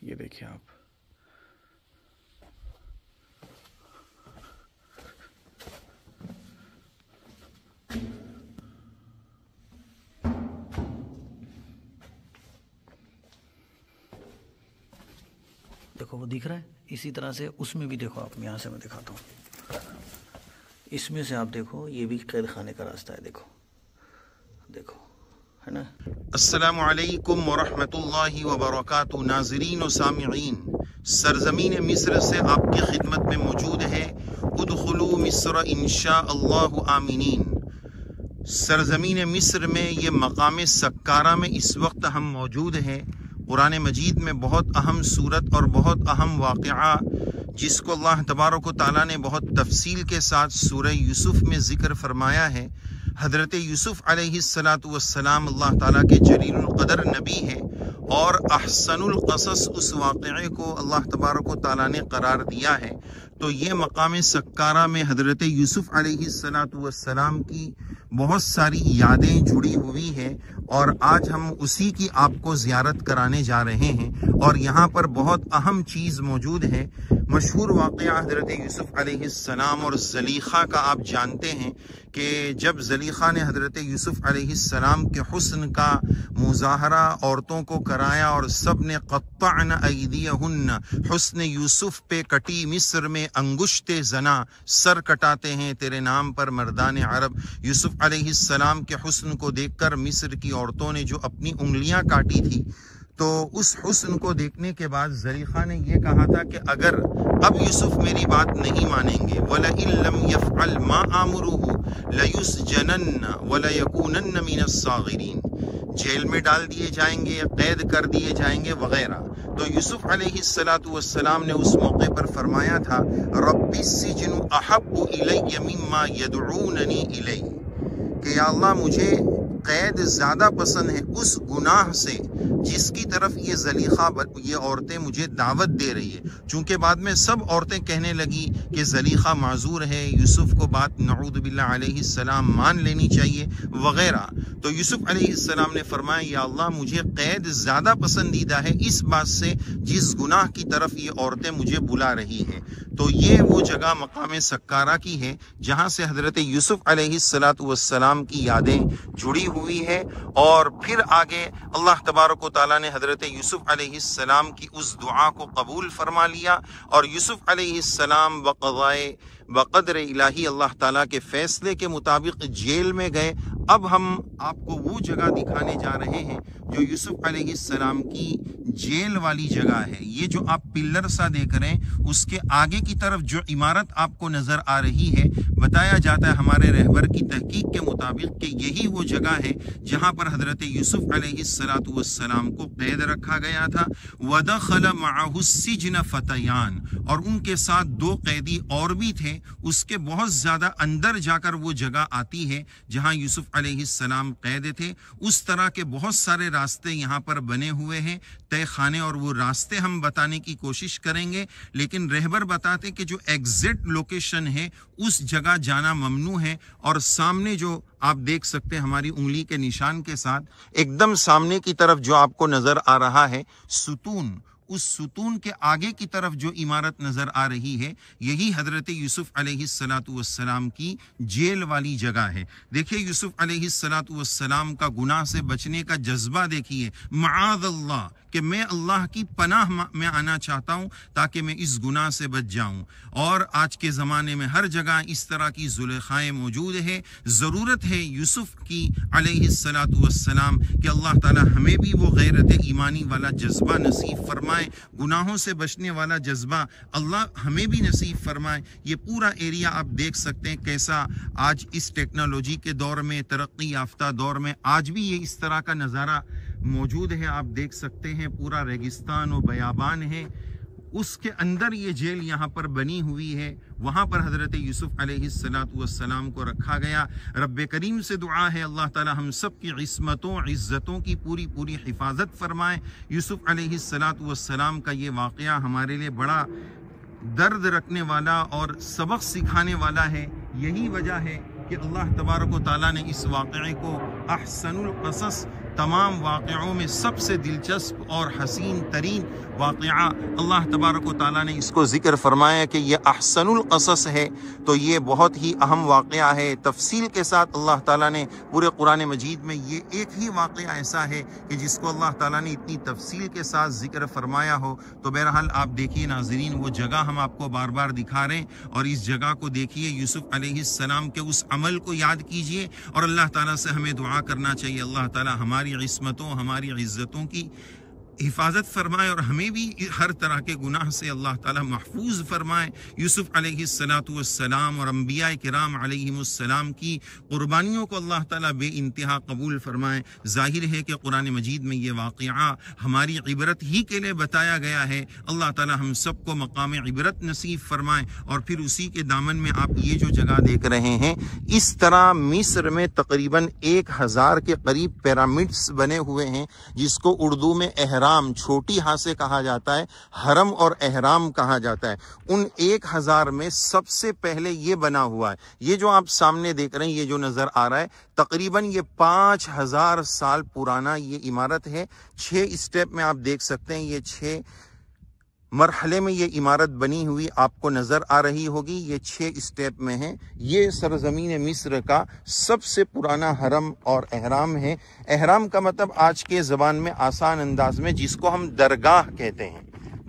یہ دیکھیں آپ، دیکھو وہ دکھ رہا ہے. اسی طرح سے اس میں بھی دیکھو آپ، یہاں سے میں دکھاتا ہوں، اس میں سے آپ دیکھو یہ بھی قید خانے کا راستہ ہے. دیکھو دیکھو ہے نا. السلام علیکم ورحمۃ اللہ وبرکاتہ. ناظرین و سامعین، سرزمین مصر سے آپ کی خدمت میں موجود ہے ادخلوا مصر انشاء اللہ آمینین. سرزمین مصر میں یہ مقام سکارہ میں اس وقت ہم موجود ہیں. قرآن مجید میں بہت اہم صورت اور بہت اہم واقعہ جس کو اللہ تبارک و تعالیٰ نے بہت تفصیل کے ساتھ سورہ یوسف میں ذکر فرمایا ہے. حضرت یوسف علیہ السلام اللہ تعالیٰ کے جلیل القدر نبی ہے، اور احسن القصص اس واقعے کو اللہ تبارک و تعالیٰ نے قرار دیا ہے. تو یہ مقام سکارہ میں حضرت یوسف علیہ السلام کی بہت ساری یادیں جڑی ہوئی ہیں، اور آج ہم اسی کی آپ کو زیارت کرانے جا رہے ہیں. اور یہاں پر بہت اہم چیز موجود ہے. مشہور واقعہ حضرت یوسف علیہ السلام اور زلیخا کا آپ جانتے ہیں کہ جب زلیخا نے حضرت یوسف علیہ السلام کے حسن کا مظاہرہ عورتوں کو کرایا اور سب نے قطعن ایدیہن، حسن یوسف پہ کٹی مصر میں انگشت زنا، سر کٹاتے ہیں تیرے نام پر مردان عرب. یوسف علیہ السلام کے حسن کو دیکھ کر مصر کی عورتوں نے جو اپنی انگلیاں کاٹی تھی، تو اس حسن کو دیکھنے کے بعد زلیخا نے یہ کہا تھا کہ اگر اب یوسف میری بات نہیں مانیں گے وَلَئِن لَّمْ يَفْعَلْ مَا آمُرُهُ لَيُسْجَنَنَّ وَلَيَكُونَنَّ مِنَ الصَّاغِرِينَ، جیل میں ڈال دیے جائیں گے، قید کر دیے جائیں گے وغیرہ. تو یوسف علیہ السلام نے اس موقع پر فرمایا تھا رَبِّ السِّجْنُ أَحَبُّ إِلَيَّ مِمَّا يَدْعُونَنِي إِلَيْهِ، کہ یا اللہ مجھے قید زیادہ پسند ہے اس گناہ سے جس کی طرف یہ زلیخا، یہ عورتیں مجھے دعوت دے رہی ہے. چونکہ بعد میں سب عورتیں کہنے لگی کہ زلیخا معذور ہے، یوسف کو بات نعوذ باللہ علیہ السلام مان لینی چاہیے وغیرہ. تو یوسف علیہ السلام نے فرمایا یا اللہ مجھے قید زیادہ پسندیدہ ہے اس بات سے جس گناہ کی طرف یہ عورتیں مجھے بلا رہی ہیں. تو یہ وہ جگہ مقام سکارہ کی ہے جہاں سے حضرت یوسف علیہ السلام کی یادیں جڑی ہوئی ہے. اور پھر آگے اللہ تبارک و تعالیٰ نے حضرت یوسف علیہ السلام کی اس دعا کو قبول فرما لیا، اور یوسف علیہ السلام بقدر الہی اللہ تعالیٰ کے فیصلے کے مطابق جیل میں گئے. اب ہم آپ کو وہ جگہ دکھانے جا رہے ہیں جو یوسف علیہ السلام کی جیل والی جگہ ہے. یہ جو آپ پلر سا دیکھ رہے ہیں اس کے آگے کی طرف جو عمارت آپ کو نظر آ رہی ہے، بتایا جاتا ہے ہمارے رہبر کی تحقیق کے مطابق کہ یہی وہ جگہ ہے جہاں پر حضرت یوسف علیہ السلام کو قید رکھا گیا تھا. وَدَخَلَ مَعَهُ السِّجْنَ فَتَيَانِ، اور ان کے ساتھ دو قیدی اور بھی تھے. اس کے بہت زیادہ اندر جا کر وہ جگہ آتی ہے جہاں یوسف علیہ السلام قید تھے. اس طرح کے بہت سارے راستے یہاں پر بنے ہوئے ہیں، طے خانے، اور وہ راستے ہم بتانے کی کوشش کریں گے. لیکن رہبر بتاتے کہ جو ایگزیکٹ لوکیشن ہے اس جگہ جانا ممنوع ہے. اور سامنے جو آپ دیکھ سکتے ہیں ہماری انگلی کے نشان کے ساتھ ایک دم سامنے کی طرف جو آپ کو نظر آ رہا ہے ستون، اس ستون کے آگے کی طرف جو عمارت نظر آ رہی ہے یہی حضرت یوسف علیہ السلام کی جیل والی جگہ ہے. دیکھیے یوسف علیہ السلام کا گناہ سے بچنے کا جذبہ دیکھیے، معاذ اللہ، کہ میں اللہ کی پناہ میں آنا چاہتا ہوں تاکہ میں اس گناہ سے بچ جاؤں. اور آج کے زمانے میں ہر جگہ اس طرح کی زلیخائیں موجود ہے. ضرورت ہے یوسف کی علیہ السلام کہ اللہ تعالی ہمیں بھی وہ غیرت ایمانی والا جذبہ نصیب فرمائے، گناہوں سے بچنے والا جذبہ اللہ ہمیں بھی نصیب فرمائے. یہ پورا ایریا آپ دیکھ سکتے ہیں کیسا آج اس ٹیکنالوجی کے دور میں، ترقی یافتہ دور میں آج بھی یہ اس طرح کا نظارہ موجود ہے. آپ دیکھ سکتے ہیں پورا ریگستان و بیابان ہے، اس کے اندر یہ جیل یہاں پر بنی ہوئی ہے. وہاں پر حضرت یوسف علیہ السلام کو رکھا گیا. رب کریم سے دعا ہے اللہ تعالی ہم سب کی عصمتوں عزتوں کی پوری حفاظت فرمائے. یوسف علیہ السلام کا یہ واقعہ ہمارے لیے بڑا درد رکھنے والا اور سبق سکھانے والا ہے. یہی وجہ ہے کہ اللہ تبارک و تعالیٰ نے اس واقعے کو احسن القصص تمام واقعوں میں سب سے دلچسپ اور حسین ترین واقعہ اللہ تبارک و تعالیٰ نے اس کو ذکر فرمایا کہ یہ احسن القصص ہے، تو یہ بہت ہی اہم واقعہ ہے۔ تفصیل کے ساتھ اللہ تعالیٰ نے پورے قرآن مجید میں یہ ایک ہی واقعہ ایسا ہے کہ جس کو اللہ تعالیٰ نے اتنی تفصیل کے ساتھ ذکر فرمایا ہو۔ تو بہرحال آپ دیکھیے ناظرین، وہ جگہ ہم آپ کو بار بار دکھا رہے ہیں، اور اس جگہ کو دیکھیے، یوسف علیہ السلام کے اس عمل کو یاد کیجئے، اور اللہ تعالیٰ سے ہمیں دعا کرنا چاہیے اللہ تعالیٰ ہماری عصمتوں، ہماری عزتوں کی حفاظت فرمائے، اور ہمیں بھی ہر طرح کے گناہ سے اللہ تعالیٰ محفوظ فرمائے۔ یوسف علیہ السلام اور انبیاء کرام علیہم السلام کی قربانیوں کو اللہ تعالیٰ بے انتہا قبول فرمائے۔ ظاہر ہے کہ قرآن مجید میں یہ واقعہ ہماری عبرت ہی کے لیے بتایا گیا ہے۔ اللہ تعالیٰ ہم سب کو مقام عبرت نصیب فرمائے۔ اور پھر اسی کے دامن میں آپ یہ جو جگہ دیکھ رہے ہیں، اس طرح مصر میں تقریباً 1000 کے قریب پیرامڈس بنے ہوئے ہیں، جس کو اردو میں احرام، چھوٹی ہاں سے کہا جاتا ہے، حرم اور احرام کہا جاتا ہے۔ ان 1000 میں سب سے پہلے یہ بنا ہوا ہے، یہ جو آپ سامنے دیکھ رہے ہیں، یہ جو نظر آ رہا ہے، تقریباً یہ 5000 سال پرانا یہ عمارت ہے۔ 6 اسٹیپ میں آپ دیکھ سکتے ہیں، یہ 6 مرحلے میں یہ عمارت بنی ہوئی آپ کو نظر آ رہی ہوگی۔ یہ 6 اسٹیپ میں ہے۔ یہ سرزمین مصر کا سب سے پرانا حرم اور احرام ہے۔ احرام کا مطلب آج کے زبان میں آسان انداز میں جس کو ہم درگاہ کہتے ہیں۔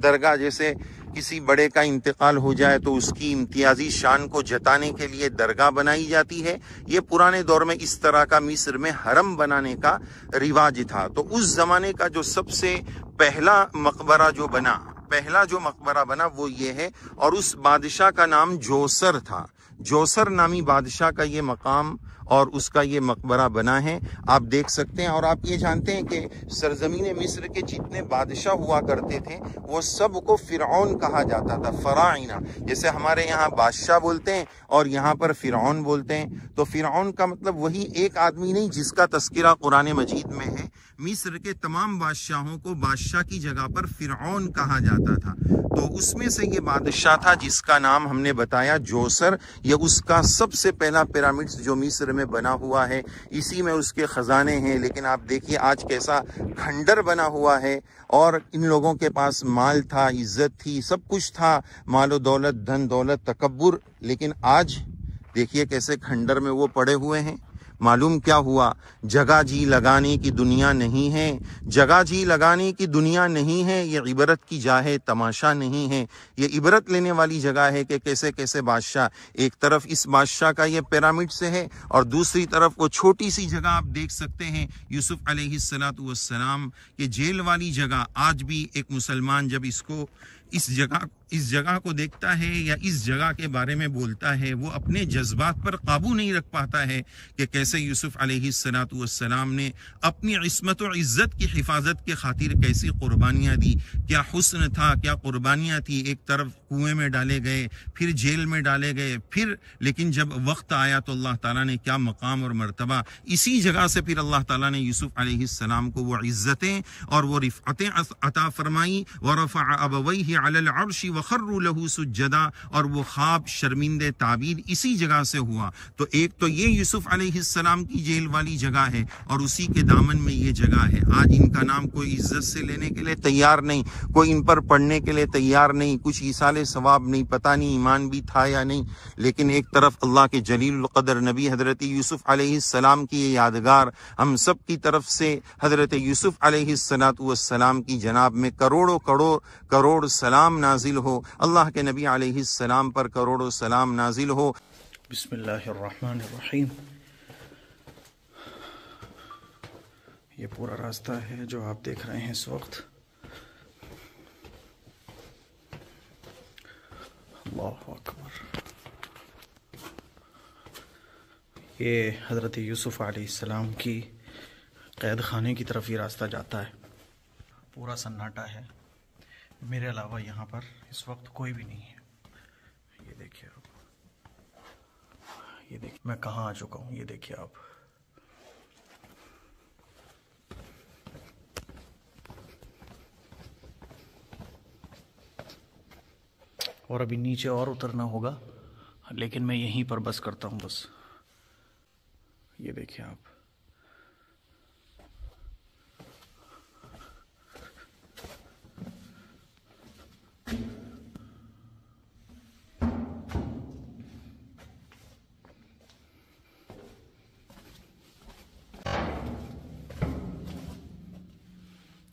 درگاہ، جیسے کسی بڑے کا انتقال ہو جائے تو اس کی امتیازی شان کو جتانے کے لیے درگاہ بنائی جاتی ہے۔ یہ پرانے دور میں اس طرح کا مصر میں حرم بنانے کا رواج تھا۔ تو اس زمانے کا جو سب سے پہلا مقبرہ جو مقبرہ بنا وہ یہ ہے، اور اس بادشاہ کا نام جوسر تھا۔ جوسر نامی بادشاہ کا یہ مقام اور اس کا یہ مقبرہ بنا ہے، آپ دیکھ سکتے ہیں۔ اور آپ یہ جانتے ہیں کہ سرزمین مصر کے جتنے بادشاہ ہوا کرتے تھے وہ سب کو فرعون کہا جاتا تھا، فراعنہ، جیسے ہمارے یہاں بادشاہ بولتے ہیں اور یہاں پر فرعون بولتے ہیں۔ تو فرعون کا مطلب وہی ایک آدمی نہیں جس کا تذکرہ قرآن مجید میں ہے۔ مصر کے تمام بادشاہوں کو بادشاہ کی جگہ پر فرعون کہا جاتا تھا۔ تو اس میں سے یہ بادشاہ تھا جس کا نام ہم نے بتایا جوسر۔ یہ اس کا سب سے پہلا پیرامڈس جو مصر میں بنا ہوا ہے، اسی میں اس کے خزانے ہیں۔ لیکن آپ دیکھیے آج کیسا کھنڈر بنا ہوا ہے، اور ان لوگوں کے پاس مال تھا، عزت تھی، سب کچھ تھا، مال و دولت، دھن دولت، تکبر۔ لیکن آج دیکھیے کیسے کھنڈر میں وہ پڑے ہوئے ہیں۔ معلوم کیا ہوا؟ جگہ جی لگانے کی دنیا نہیں ہے، جگہ جی لگانے کی دنیا نہیں ہے، یہ عبرت کی جا ہے، تماشا نہیں ہے۔ یہ عبرت لینے والی جگہ ہے کہ کیسے کیسے بادشاہ، ایک طرف اس بادشاہ کا یہ پیرامڈ سے ہے، اور دوسری طرف وہ چھوٹی سی جگہ آپ دیکھ سکتے ہیں یوسف علیہ السلام کی جیل والی جگہ۔ آج بھی ایک مسلمان جب اس جگہ کو دیکھتا ہے یا اس جگہ کے بارے میں بولتا ہے، وہ اپنے جذبات پر قابو نہیں رکھ پاتا ہے کہ کیسے یوسف علیہ السلام نے اپنی عصمت و عزت کی حفاظت کے خاطر کیسی قربانیاں دی، کیا حسن تھا، کیا قربانیاں تھی۔ ایک طرف کنویں میں ڈالے گئے، پھر جیل میں ڈالے گئے، لیکن جب وقت آیا تو اللہ تعالیٰ نے کیا مقام اور مرتبہ، اسی جگہ سے پھر اللہ تعالیٰ نے یوسف علیہ السلام کو وہ عزتیں اور وہ رفعتیں عطا فرمائی۔ وَرَفَعَ أَبَوَيْهِ عَلَى الْعَرْشِ وَخَرُّوا لَهُ سُجَّدًا، اور وہ خواب شرمندہ تعبیر اسی جگہ سے ہوا۔ تو ایک تو یہ یوسف علیہ السلام کی جیل والی جگہ ہے، اور اسی کے دامن میں یہ جگہ ہے۔ آج ان کا نام کوئی عزت سے لینے کے لیے تیار نہیں، کوئی ان پر پڑھنے کے لیے تیار نہیں، کچھ ایصال ثواب نہیں، پتہ نہیں ایمان بھی تھا یا نہیں۔ لیکن ایک طرف اللہ کے جلیل القدر نبی حضرت یوسف علیہ السلام کی یہ یادگار ہم سب کی طرف سے حضرت یوسف علیہ السلام کی جناب میں کروڑوں کروڑ سلام نازل ہو، اللہ کے نبی علیہ السلام پر کروڑوں سلام نازل ہو۔ بسم اللہ الرحمن الرحیم۔ یہ پورا راستہ ہے جو آپ دیکھ رہے ہیں اس وقت۔ اللہ اکبر۔ یہ حضرت یوسف علیہ السلام کی قید خانے کی طرف یہ راستہ جاتا ہے۔ پورا سناٹا ہے، میرے علاوہ یہاں پر اس وقت کوئی بھی نہیں ہے۔ یہ دیکھیے آپ، یہ دیکھیے میں کہاں آ چکا ہوں، یہ دیکھیے آپ۔ اور ابھی نیچے اور اترنا ہوگا، لیکن میں یہیں پر بس کرتا ہوں بس۔ یہ دیکھیں آپ،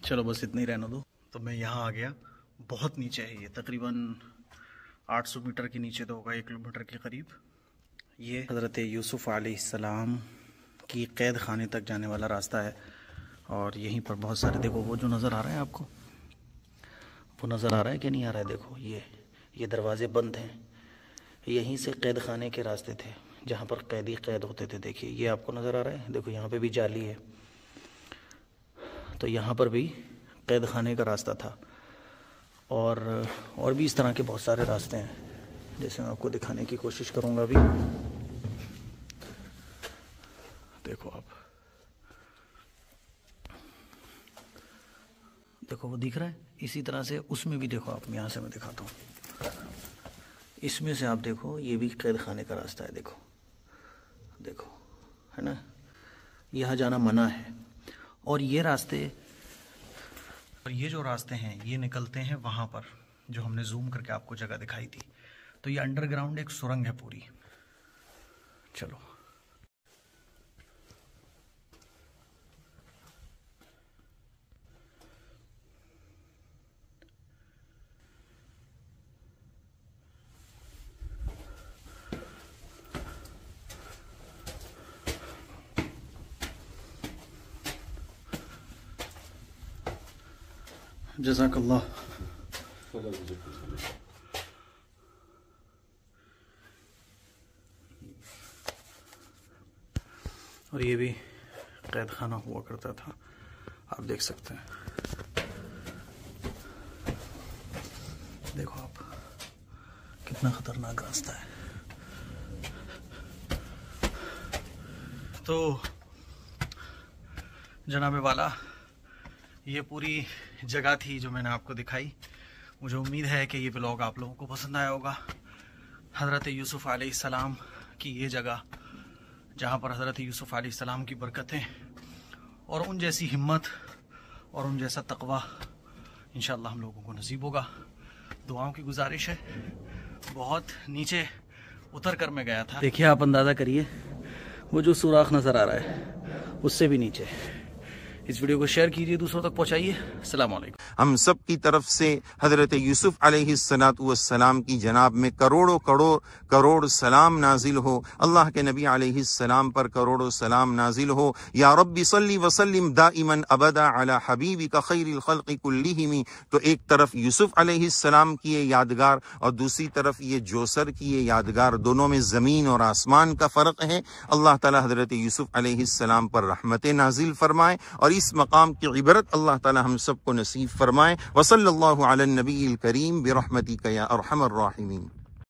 چلو بس اتنا ہی رہنا دو. تو میں یہاں آ گیا. بہت نیچے ہے یہ, تقریباً 800 میٹر کے نیچے تو ہوگا, 1 کلومیٹر کے قریب. یہ حضرت یوسف علیہ السلام کی قید خانے تک جانے والا راستہ ہے. اور یہیں پر بہت سارے, دیکھو وہ جو نظر آ رہا ہے آپ کو, وہ نظر آ رہا ہے کہ نہیں آ رہا ہے؟ دیکھو یہ دروازے بند ہیں. یہیں سے قید خانے کے راستے تھے جہاں پر قیدی قید ہوتے تھے. دیکھیے یہ آپ کو نظر آ رہا ہے, دیکھو یہاں پہ بھی جالی ہے. تو یہاں پر بھی قید خانے کا راستہ تھا. اور بھی اس طرح کے بہت سارے راستے ہیں, جیسے میں آپ کو دکھانے کی کوشش کروں گا. ابھی دیکھو آپ, دیکھو وہ دکھ رہا ہے. اسی طرح سے اس میں بھی دیکھو آپ, یہاں سے میں دکھاتا ہوں. اس میں سے آپ دیکھو, یہ بھی قید خانے کا راستہ ہے. دیکھو ہے نا, یہاں جانا منع ہے. اور یہ راستے, اور یہ جو راستے ہیں یہ نکلتے ہیں وہاں پر جو ہم نے زوم کر کے آپ کو جگہ دکھائی تھی. تو یہ انڈر گراؤنڈ ایک سرنگ ہے پوری. چلو جزاک اللہ. اور یہ بھی قید خانہ ہوا کرتا تھا, آپ دیکھ سکتے ہیں. دیکھو آپ کتنا خطرناک راستہ ہے. تو جناب والا, یہ پوری جگہ تھی جو میں نے آپ کو دکھائی. مجھے امید ہے کہ یہ بلاگ آپ لوگوں کو پسند آیا ہوگا. حضرت یوسف علیہ السلام کی یہ جگہ, جہاں پر حضرت یوسف علیہ السلام کی برکتیں اور ان جیسی ہمت اور ان جیسا تقوی انشاءاللہ ہم لوگوں کو نصیب ہوگا. دعاؤں کی گزارش ہے. بہت نیچے اتر کر میں گیا تھا. دیکھیے آپ اندازہ کریے, وہ جو سوراخ نظر آ رہا ہے اس سے بھی نیچے. اس ویڈیو کو شیئر کیجئے, دوسروں تک پہنچائیے. السلام علیکم. ہم سب کی طرف سے حضرت یوسف علیہ السلام کی جناب میں کروڑ سلام نازل ہو. اللہ کے نبی علیہ السلام پر کروڑوں سلام نازل ہو. یا رب صلی وسلم دائما ابدا علی حبیبک خیر الخلق کلہم. تو ایک طرف یوسف علیہ السلام کی یہ یادگار اور دوسری طرف یہ جوسر کی یہ یادگار, دونوں میں زمین اور آسمان کا فرق ہے. اللہ تعالی حضرت یوسف علیہ السلام پر رحمت نازل فرمائے اور اس مقام کی عبرت اللہ تعالی ہم سب کو نصیب فرمائے. وصلی اللہ علی النبی الکریم برحمتک یا ارحم الراحمین.